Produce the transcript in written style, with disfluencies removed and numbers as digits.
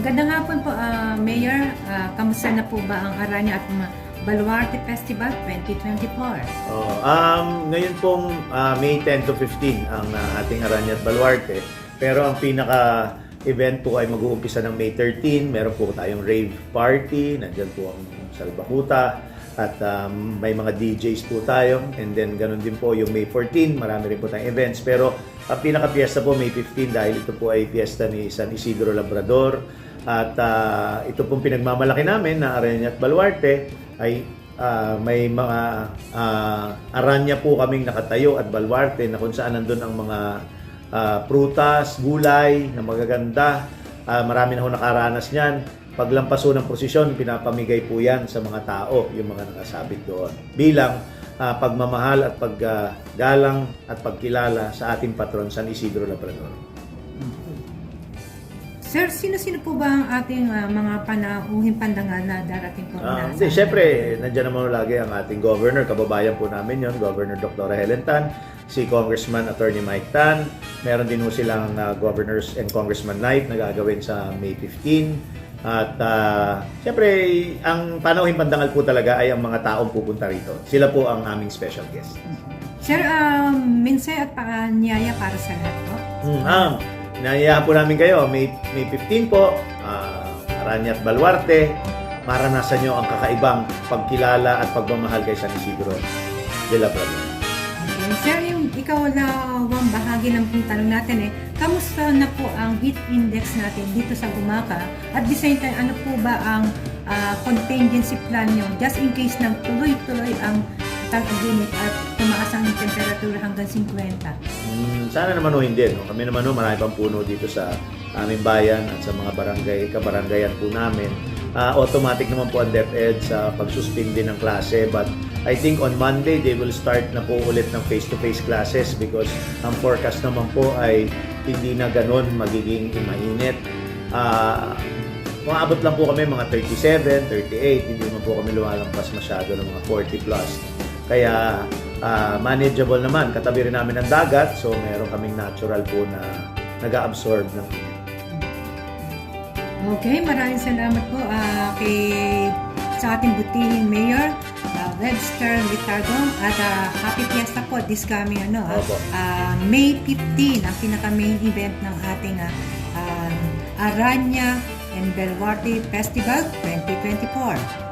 Magandang hapon po, Mayor. Kamusta na po ba ang Aranya at Baluarte Festival 2024? Ngayon pong May 10 to 15 ang ating Aranya at Baluarte. Pero ang pinaka-event po ay mag-uumpisa ng May 13. Meron po tayong rave party. Nandyan po ang Salbakuta. At may mga DJs po tayo. And then ganun din po yung May 14. Marami rin po tayong events. Pero ang pinaka-fiesta po May 15 dahil ito po ay fiesta ni San Isidro Labrador. At ito pong pinagmamalaki namin na Aranya at Baluarte ay may mga aranya po kaming nakatayo at Baluarte na kung saan nandun ang mga prutas, gulay na magaganda. Marami na ho nakaranas niyan. Paglampaso ng prosesyon, pinapamigay po yan sa mga tao, yung mga nakasabit doon. Bilang pagmamahal at paggalang at pagkilala sa ating patron, San Isidro Labrador. Sir, sino-sino po ba ang ating mga panauhing pandangal na darating po? Siyempre, nandiyan naman lagi ang ating governor, kababayan po namin yon, Governor Dr. Helen Tan, si Congressman Attorney Mike Tan, meron din po silang Governors and Congressman Night na gagawin sa May 15. At siyempre, ang panauhing pandangal po talaga ay ang mga taong pupunta rito. Sila po ang aming special guest. Sir, minsay at paanyaya para sa lahat po? Naiyahan po namin kayo, May 15 po, Aranya at Baluarte, maranasan nyo ang kakaibang pagkilala at pagmamahal kay San Isidro de Labrador. Okay. Sir, yung ikaw lawang bahagi ng tanong natin kamusta na po ang heat index natin dito sa Gumaca? At the same time, ano po ba ang contingency plan nyo just in case nang tuloy-tuloy ang tag-init at tumaas ang temperatura hanggang 50? Sana naman hindi. No? Kami naman marami pang puno dito sa aming bayan at sa mga barangay, kabaranggayan po namin. Automatic naman po ang DepEd sa pagsuspindi ng klase, but I think on Monday they will start na po ulit ng face-to-face classes because ang forecast naman po ay hindi na ganun magiging mainit. Maabot lang po kami mga 37, 38, hindi naman po kami lumalampas masyado ng mga 40 plus. Kaya manageable naman. Katabi rin namin ang dagat, so meron kaming natural po na nag-absorb ng init. Okay, maraming salamat po sa ating butihing Mayor, Webster Litardo, at happy fiesta po this coming May 15 ang pinaka-main event ng ating Aranya and Baluarte Festival 2024.